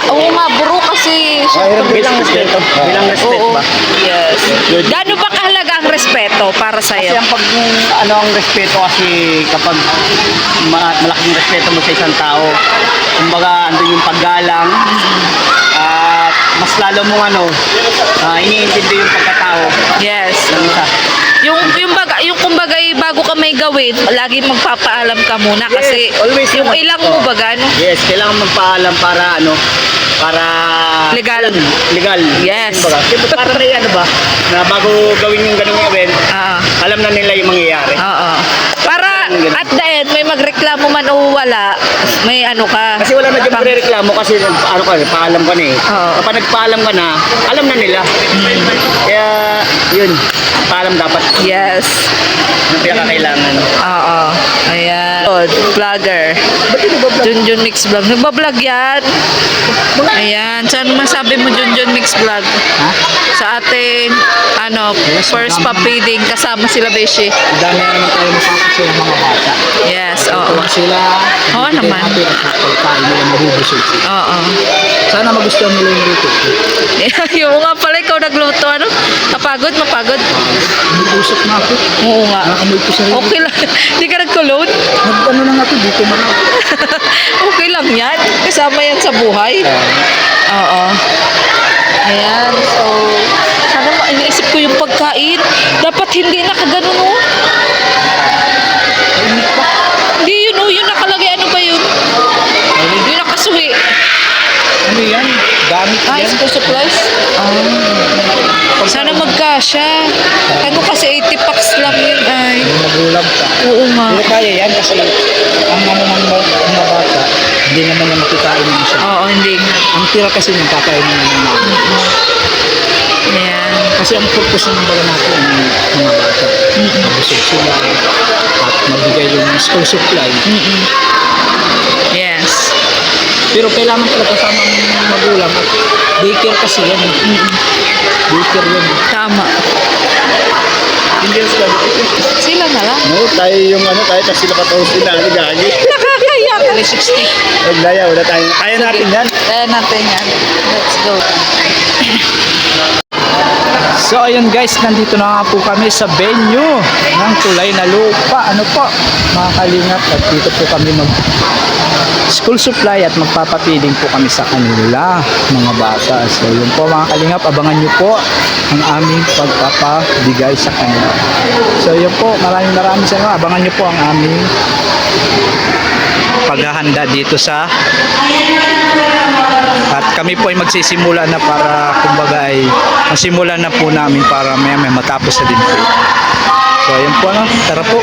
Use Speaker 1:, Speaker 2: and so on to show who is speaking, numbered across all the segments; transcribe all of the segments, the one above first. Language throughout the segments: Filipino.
Speaker 1: oo nga, bro, kasi
Speaker 2: Bilang respeto. Bilang respeto
Speaker 1: oo,
Speaker 2: ba?
Speaker 1: yes. Gaano ba kahalaga ang respeto para
Speaker 2: Kasi
Speaker 1: sa'yo?
Speaker 2: ang pag ano ang respeto kasi kapag malaking respeto mo sa isang tao, kumbaga andun yung paggalang at mas lalo mong iniintindi yung pagkatao
Speaker 1: Yes.
Speaker 2: ng isa.
Speaker 1: Yung kumbaga bago ka may gawin, lagi magpapaalam ka muna kasi
Speaker 2: Yes, always
Speaker 1: yung
Speaker 2: yun.
Speaker 1: ilang mo ba gano?
Speaker 2: Yes, kailangan magpaalam para
Speaker 1: Legal.
Speaker 2: Legal.
Speaker 1: Yes.
Speaker 2: Kumbaga, para may na bago gawin yung ganung event,
Speaker 1: Oo.
Speaker 2: alam na nila yung mangyayari.
Speaker 1: Oo. Para at the end, may magreklamo man o wala, may ano ka.
Speaker 2: Kasi wala na dyan magre-reklamo kasi paalam ka na eh.
Speaker 1: Oo.
Speaker 2: Kapag nagpaalam ka na, alam na nila. Kaya, yun, paalam dapat.
Speaker 1: Yes.
Speaker 2: Yung pinakakailangan.
Speaker 1: Oo. Ayan. Vlogger. Junjun Mix Vlog. Nagbablog yan. Ayan. Saan masabi mo Junjun Mix Vlog?
Speaker 2: Ha?
Speaker 1: Sa ating,
Speaker 2: Yes,
Speaker 1: first papiding kasama sila Beshi.
Speaker 2: Dami na naman tayo makakasya ng mga bata.
Speaker 1: Yes, oo.
Speaker 2: Tuwa sila.
Speaker 1: Oo
Speaker 2: Bibigyan
Speaker 1: naman.
Speaker 2: natin at pagkain nila mabubusog sila.
Speaker 1: Oo.
Speaker 2: Sana magustuhan nila yung luto.
Speaker 1: Yung nga pala, ikaw nagluto, ano? Kapagod, mapagod?
Speaker 2: Nag-usap na ako.
Speaker 1: Oo nga.
Speaker 2: Nakamoy ko sa rin.
Speaker 1: Okay lang. Hindi ka nagkulot?
Speaker 2: Nag-ano lang ako, dito man ako.
Speaker 1: Okay lang yan. Kasama yan sa buhay. Oo. Ayan. So, sana iniisip ko yung pagkain. Dapat hindi nakaganon, oh. Hindi yun, oh. Yung nakalagay, ano ba yun? Yung nakasuhi.
Speaker 2: Ano yan? Gamit
Speaker 1: Ah,
Speaker 2: yan.
Speaker 1: school supplies? Sana magkasya. Ano kasi 80 packs lang yun, ay.
Speaker 2: Yung magulang ka.
Speaker 1: Oo nga.
Speaker 2: Pero kaya yan kasi ang mga bata, hindi naman na makikain ng isa.
Speaker 1: Oo, hindi nga.
Speaker 2: Ang tira kasi ng kakain ng mga mama.
Speaker 1: Ayan.
Speaker 2: Kasi ang purpose ng baga natin ng mga bata. Mabusog sila at magbigay yung school supply.
Speaker 1: Yes.
Speaker 2: Pero kailangan pala kasama ng magulang at daycare kasi yan. Daycare yan.
Speaker 1: Tama.
Speaker 2: Hindi yan sila.
Speaker 1: Sila na lang.
Speaker 2: No, tayo yung tayo tapos sila patawag sila. Gagi.
Speaker 1: Nakakaya ka. 360.
Speaker 2: Huwag daya, wala tayo. Kaya natin yan.
Speaker 1: Kaya natin yan. Let's go.
Speaker 2: So ayun guys, nandito na nga po kami sa venue ng Tulay na Lupa. Ano po, mga kalingap, at dito po kami mag school supply at magpapapiling po kami sa kanila, mga bata. So yun po mga kalingap, abangan nyo po ang aming pagpapabigay sa kanila. So yun po, maraming salamat. Abangan nyo po ang aming paghahanda dito sa at kami po ay magsisimula na para kumbaga ay masimulan na po namin para may matapos na din po. So ayun po tara po.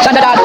Speaker 2: Saan dadaan?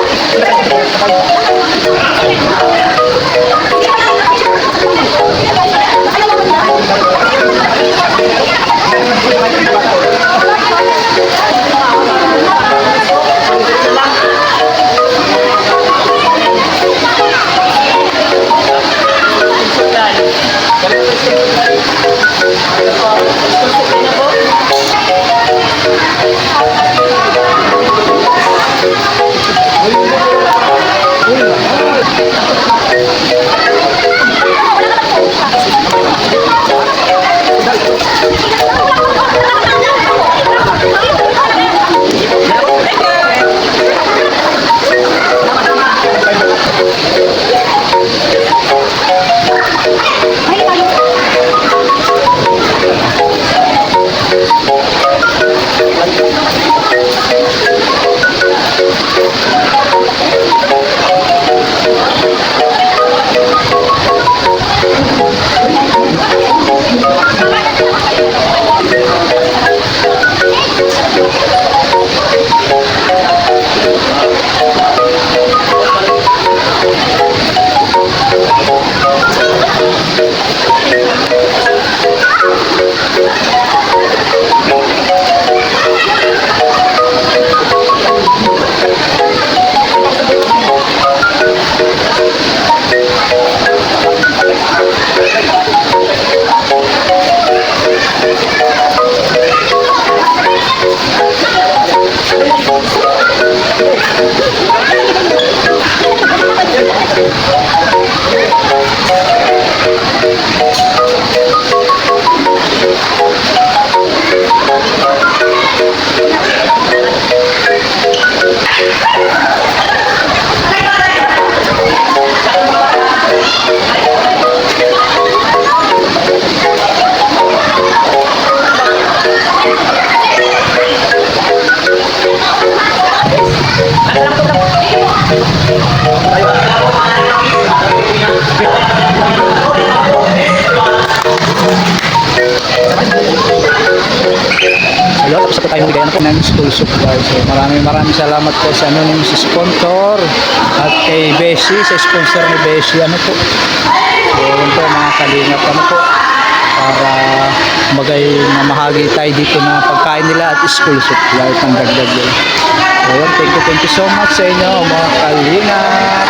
Speaker 2: Hello, tapos na po tayo magbigay ng school supply. So maraming salamat po sa anonymous sponsor at kay Beshi, sa sponsor ni Beshi. Ano po? So yun po mga kalingap, ano po? Para mamahagi tayo dito na pagkain nila at school supply pang dagdag yun. So yun, thank you so much sa inyo mga kalingap.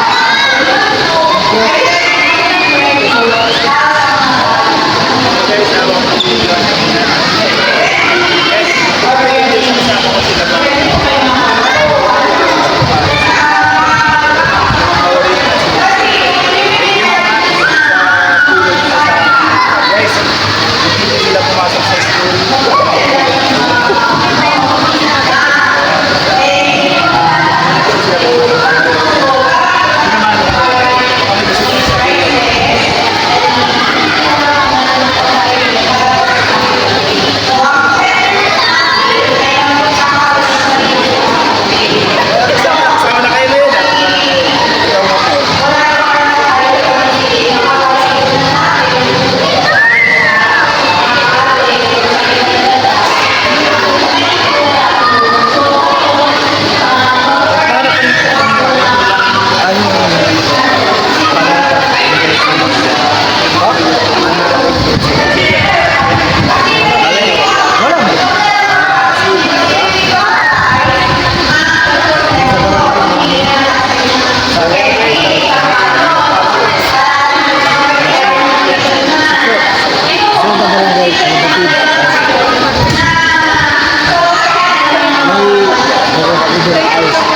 Speaker 3: Liberal arts.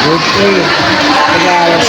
Speaker 3: Grade 2. Nag-aaral